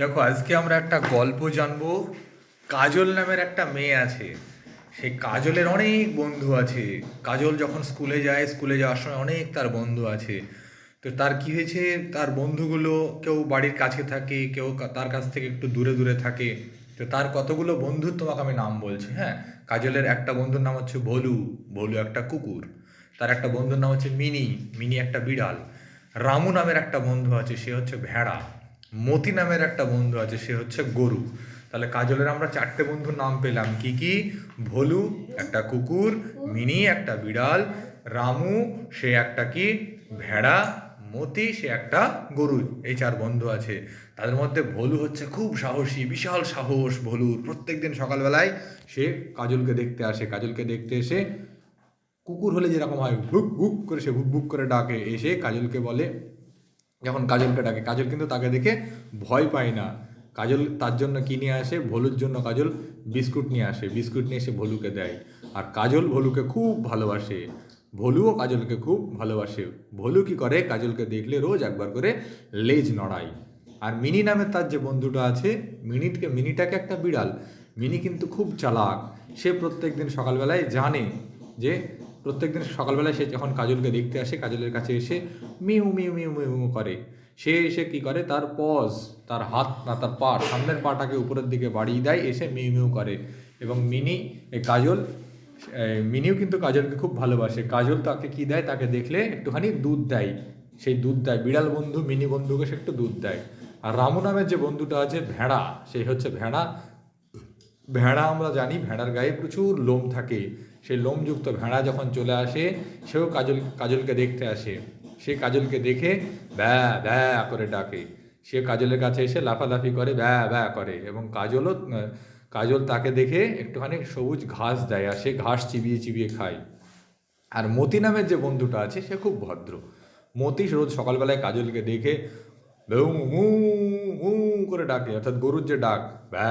দেখো, আজকে আমরা একটা গল্প জানবো। কাজল নামের একটা মেয়ে আছে। সেই কাজলের অনেক বন্ধু আছে। কাজল যখন স্কুলে যায়, স্কুলে যাওয়ার সময় অনেক তার বন্ধু আছে। তো তার কি হয়েছে, তার বন্ধুগুলো কেউ বাড়ির কাছে থাকে, কেউ তার কাছ থেকে একটু দূরে দূরে থাকে। তো তার কতগুলো বন্ধুর তোমাকে আমি নাম বলছি, হ্যাঁ। কাজলের একটা বন্ধুর নাম হচ্ছে ভোলু। ভোলু একটা কুকুর। তার একটা বন্ধুর নাম হচ্ছে মিনি। মিনি একটা বিড়াল। রামু নামের একটা বন্ধু আছে, সে হচ্ছে ভেড়া। মতি নামের একটা বন্ধু আছে, সে হচ্ছে গরু। তাহলে কাজলের আমরা চারটে বন্ধুর নাম পেলাম, কি কি? ভোলু একটা কুকুর, মিনি একটা বিড়াল, রামু সে একটা কি ভেড়া, মতি সে একটা গরু। এই চার বন্ধু আছে। তাদের মধ্যে ভোলু হচ্ছে খুব সাহসী, বিশাল সাহস ভোলুর। প্রত্যেকদিন সকালবেলায় সে কাজলকে দেখতে আসে। কাজলকে দেখতে এসে কুকুর হলে যেরকম হয় হুক হুক করে সে হুক হুক করে ডাকে, এসে কাজলকে বলে, যখন কাজলকে ডাকে, কাজল কিন্তু তাকে দেখে ভয় পায় না। কাজল তার জন্য কি নিয়ে আসে, ভোলুর জন্য কাজল বিস্কুট নিয়ে আসে। বিস্কুট নিয়ে এসে ভোলুকে দেয়। আর কাজল ভোলুকে খুব ভালোবাসে। ভোলুও কাজলকে খুব ভালোবাসে। ভোলু কি করে, কাজলকে দেখলে রোজ একবার করে লেজ নড়ায়। আর মিনি নামে তার যে বন্ধুটা আছে, মিনিটাকে একটা বিড়াল। মিনি কিন্তু খুব চালাক। সে প্রত্যেকদিন সকালবেলায় জানে যে, প্রত্যেকদিন সকালবেলায় সে যখন কাজলকে দেখতে আসে, কাজলের কাছে এসে মিউ মিউ মিউ মিউ মিউ করে। সে এসে কি করে, তার পজ, তার হাত না তার পা, সামনের পাটাকে উপরের দিকে বাড়িয়ে দেয়, এসে মিউ মিউ করে। এবং মিনি কাজল, মিনিও কিন্তু কাজলকে খুব ভালোবাসে। কাজল তাকে কি দেয়, তাকে দেখলে একটুখানি দুধ দেয়। সেই দুধ দেয়, বিড়াল বন্ধু মিনি বন্ধুকে সে একটু দুধ দেয়। আর রামু নামের যে বন্ধুটা আছে ভেড়া, সেই হচ্ছে ভেড়া। ভেড়া আমরা জানি ভেড়ার গায়ে প্রচুর লোম থাকে। সেই লোমযুক্ত ভেড়া যখন চলে আসে, সেও কাজলকে দেখতে আসে। সে কাজলকে দেখে ব্যা ব্যা করে ডাকে। সে কাজলের কাছে এসে লাফালাফি করে, ব্যা ব্যা করে। এবং কাজল তাকে দেখে একটুখানি সবুজ ঘাস দেয়, আর সে ঘাস চিবিয়ে চিবিয়ে খায়। আর মতি নামের যে বন্ধুটা আছে সে খুব ভদ্র। মতি রোজ সকালবেলায় কাজলকে দেখে বেউ মু মু করে ডাকে, অর্থাৎ গরুর যে ডাক, ব্যা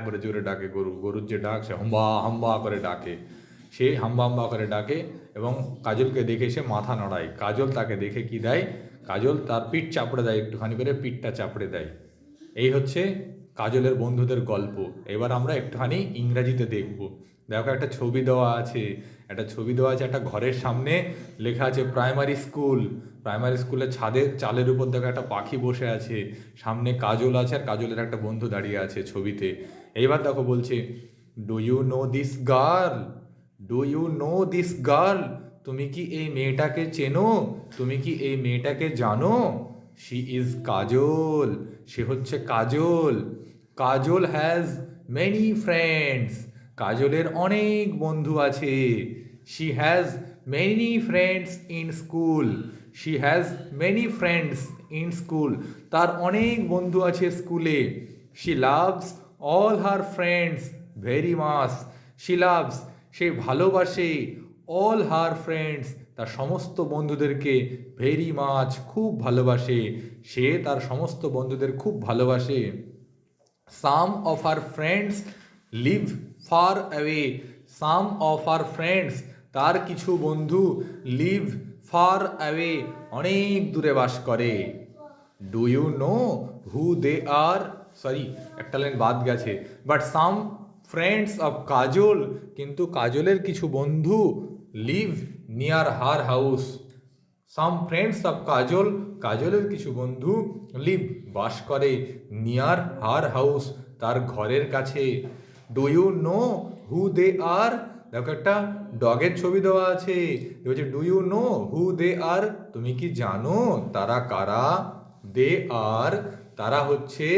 করে জোরে ডাকে। গরুর যে ডাক, সে হাম্বা হাম্বা করে ডাকে। সে হাম্বা হাম্বা করে ডাকে এবং কাজলকে দেখে সে মাথা নড়ায়। কাজল তাকে দেখে কি দেয়, কাজল তার পিঠ চাপড়ে দেয়, একটুখানি করে পিঠটা চাপড়ে দেয়। এই হচ্ছে কাজলের বন্ধুদের গল্প। এবার আমরা একটুখানি ইংরাজিতে দেখব। দেখো, একটা ছবি দেওয়া আছে। একটা ছবি দেওয়া আছে, একটা ঘরের সামনে লেখা আছে প্রাইমারি স্কুল। প্রাইমারি স্কুলের ছাদের চালের উপর দেখো একটা পাখি বসে আছে। সামনে কাজল আছে, আর কাজলের একটা বন্ধু দাঁড়িয়ে আছে ছবিতে। এইবার দেখো বলছে, do you know this girl? Do you know this girl? তুমি কি এই মেয়েটাকে চেনো? তুমি কি এই মেয়েটাকে জানো? She is Kajal. সে হচ্ছে Kajal. Kajal has many friends. কাজলের অনেক বন্ধু আছে। She has many friends in school. She has many friends in school. তার অনেক বন্ধু আছে স্কুলে। She loves all her friends very much. She loves, সে ভালোবাসে, অল হার ফ্রেন্ডস, তার সমস্ত বন্ধুদেরকে, ভেরি মাচ, খুব ভালোবাসে। সে তার সমস্ত বন্ধুদের খুব ভালোবাসে। Some of her friends live far away. Some of her friends, তার কিছু বন্ধু, লিভ ফার অ্যাওয়ে, অনেক দূরে বাস করে। Do you know who they are? Sorry, একটা লাইন বাদ গেছে। But some friends of Kajal, কিন্তু কাজলের কিছু বন্ধু, live near her house. Some friends of Kajal, কাজলের কিছু বন্ধু, লিভ বাস করে, নিয়ার হার হাউস, তার ঘরের কাছে। Do you know who they আর? দেখো, একটা ডগের ছবি দেওয়া আছে। বলছে do you know who they আর? তুমি কি জানো তারা কারা? দে আর, তারা হচ্ছে,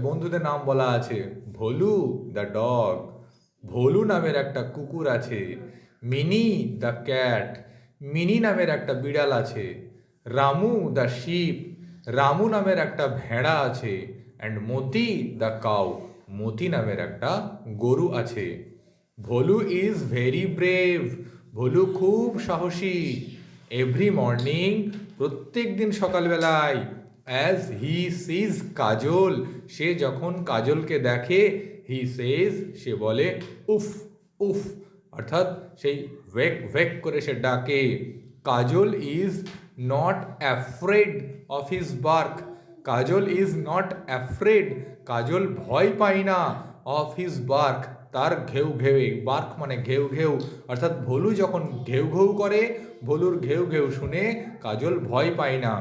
বন্ধুদের নাম বলা আছে। ভোলু দ্য ডগ, ভোলু নামের একটা কুকুর আছে। মিনি দ্য ক্যাট, মিনি নামের একটা বিড়াল আছে। রামু দ্য শিপ, রামু নামের একটা ভেড়া আছে। অ্যান্ড মতি দ্য কাউ, মতি নামের একটা গরু আছে। Bholu is very brave, Bholu খুব সাহসী। এভরি মর্নিং, প্রত্যেক দিন সকালবেলায়, অ্যাজ হি সিজ কাজল, সে যখন কাজলকে দেখে, হি সেজ, সে বলে উফ উফ, অর্থাৎ সেই ভেক ভেক করে সে ডাকে। Kajal is not afraid of his bark, Kajal is not afraid, Kajal ভয় পায় না, অফ হিজ বার্ক, তার ঘেউ ঘেউয়ে, বার্ক মানে ঘেউ ঘেউ, অর্থাৎ ভোলু যখন ঘেউ ঘেউ করে, ভোলুর ঘেউ ঘেউ শুনে কাজল ভয় পায় না।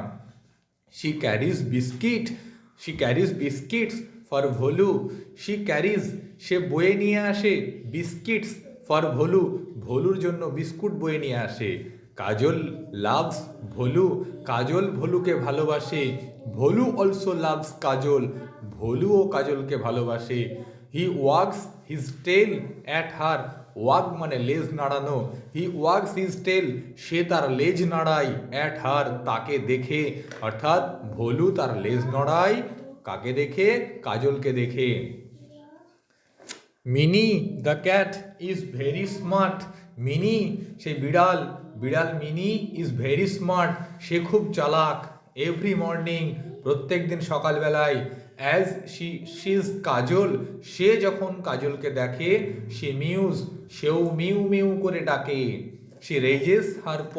She carries biscuit, she carries biscuits for Bholu, she carries সে বয়ে নিয়ে আসে, বিস্কিটস ফর ভোলু, ভোলুর জন্য বিস্কুট বয়ে নিয়ে আসে। কাজল লাভস ভোলু, কাজল ভোলুকে ভালোবাসে। ভোলু অলসো লাভস কাজল, ভোলুও কাজলকে ভালোবাসে। হি ওয়াগস হিজ টেল অ্যাট হার, ওয়াগ মানে লেজ নাড়ানো, হি ওয়াগস হিজ টেল সে তার লেজ নাড়ায়, অ্যাট হার তাকে দেখে, অর্থাৎ ভোলু তার লেজ নাড়ায় কাকে দেখে, কাজলকে দেখে। Mini the cat is very smart, mini সেই বিড়াল, বিড়াল মিনি ইজ ভেরি স্মার্ট সে খুব চালাক। এভরি মর্নিং প্রত্যেক দিন সকালবেলায়, অ্যাজ শিজ কাজল সে যখন কাজলকে দেখে, সে মিউজ সেও মিউ মিউ করে ডাকে। সে রেজেস হার প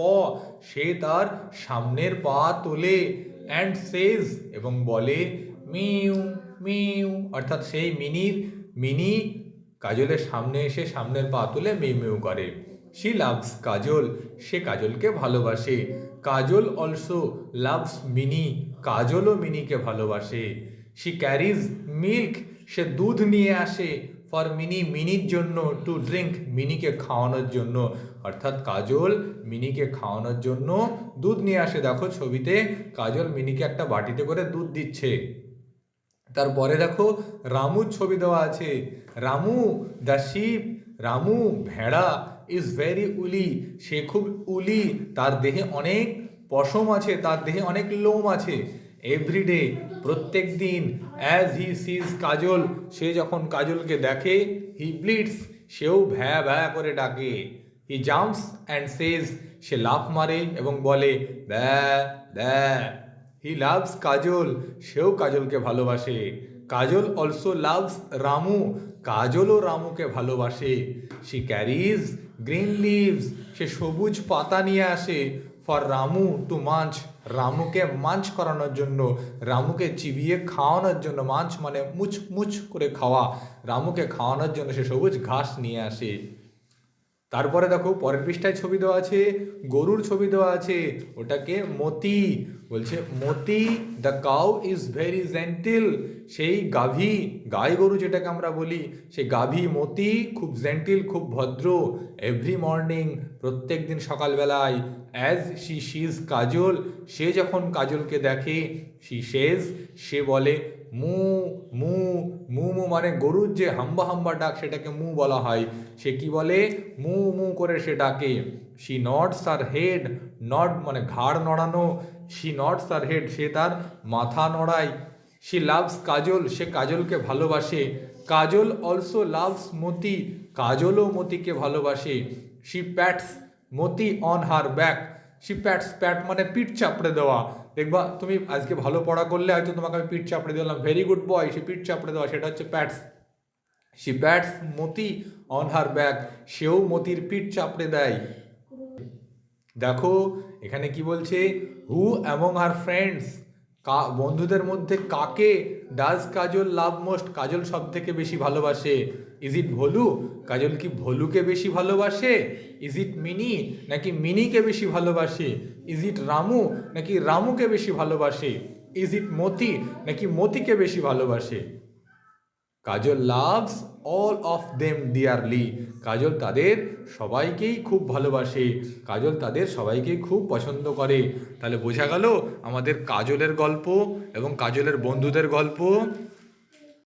সে তার সামনের পা তোলে, অ্যান্ড সেজ এবং বলে মিউ মিউ, অর্থাৎ সেই মিনি কাজলের সামনে এসে সামনের পা তুলে মিউ মিউ করে। শি লাভস কাজল সে কাজলকে ভালোবাসে। কাজল অলসো লাভস মিনি কাজলও মিনিকে ভালোবাসে। শি ক্যারিজ মিল্ক সে দুধ নিয়ে আসে, ফর মিনি মিনির জন্য, টু ড্রিঙ্ক মিনিকে খাওয়ানোর জন্য, অর্থাৎ কাজল মিনিকে খাওয়ানোর জন্য দুধ নিয়ে আসে। দেখো ছবিতে কাজল মিনিকে একটা বাটিতে করে দুধ দিচ্ছে। তারপরে দেখো রামুর ছবি দেওয়া আছে। রামু দ্য শিপ, রামু ভেড়া, ইজ ভেরি উলি সে খুব উলি, তার দেহে অনেক পশম আছে, তার দেহে অনেক লোম আছে। এভরিডে প্রত্যেক দিন, অ্যাজ হি সিজ কাজল সে যখন কাজলকে দেখে, হি ব্লিডস সেও ভ্যা ভ্যা করে ডাকে। হি জাম্পস অ্যান্ড সেজ সে লাফ মারে এবং বলে দ্যা দ্যা। হি লাভস কাজল সেও কাজলকে ভালোবাসে। কাজল অলসো লাভস রামু কাজলও রামুকে ভালোবাসে। শি ক্যারিজ গ্রিন লিভস সে সবুজ পাতা নিয়ে আসে, ফর রামু টু মাঞ্চ রামুকে মাঞ্চ করানোর জন্য, রামুকে চিবিয়ে খাওয়ানোর জন্য। মাঞ্চ মানে মুচ মুচ করে খাওয়া, রামুকে খাওয়ানোর জন্য সে সবুজ ঘাস নিয়ে আসে। তারপরে দেখো পরের পৃষ্ঠায় ছবি দেওয়া আছে, গরুর ছবি দেওয়া আছে, ওটাকে মতি বলছে। মতি দ্য কাউ ইজ ভেরি জেন্টিল সেই গাভী, গাই গরু যেটাকে আমরা বলি, সেই গাভী মতি খুব জেন্টিল খুব ভদ্র। এভরি মর্নিং প্রত্যেক দিন সকালবেলায়, অ্যাজ শি সিজ কাজল সে যখন কাজলকে দেখে, শি সেজ সে বলে মু মু মু মু মানে গরুর যে হাম্বা হাম্বা ডাক সেটাকে মু বলা হয়। সে কি বলে মু মু করে সে ডাকে। She nods R head, nod মানে ঘাড় নড়ানো, শি নডস আর হেড সে তার মাথা নড়ায়। শি লাভস কাজল সে কাজলকে ভালোবাসে। কাজল অলসো লাভস মতি কাজলও মতিকে ভালোবাসে। She pats Moti on her back, she pats pat মানে পিঠ চাপড়ে দেওয়া। দেখবা তুমি আজকে ভালো পড়া করলে হয়তো তোমাকে আমি পিঠ চাপড়ে দিলাম, ভেরি গুড বয়, সে পিঠ চাপড়ে দেওয়া, সেটা হচ্ছে pants. She pats Moti on her back সেও মতির পিঠ চাপড়ে দেয়। দেখো এখানে কি বলছে, হু অ্যামং হার ফ্রেন্ডস বন্ধুদের মধ্যে কাকে ডাজ কাজল লাভ মোস্ট কাজল সব থেকে বেশি ভালোবাসে। ইজ ইট ভোলু কাজল কি ভোলুকে বেশি ভালোবাসে। ইজ ইট মিনি নাকি মিনিকে বেশি ভালোবাসে। ইজ ইট রামু নাকি রামুকে বেশি ভালোবাসে। ইজ ইট মতি নাকি মতিকে বেশি ভালোবাসে। Kajal loves all of them dearly Kajal তাদের সবাইকেই খুব ভালোবাসে, কাজল তাদের সবাইকেই খুব পছন্দ করে। তাহলে বোঝা গেল আমাদের কাজলের গল্প এবং কাজলের বন্ধুদের গল্প।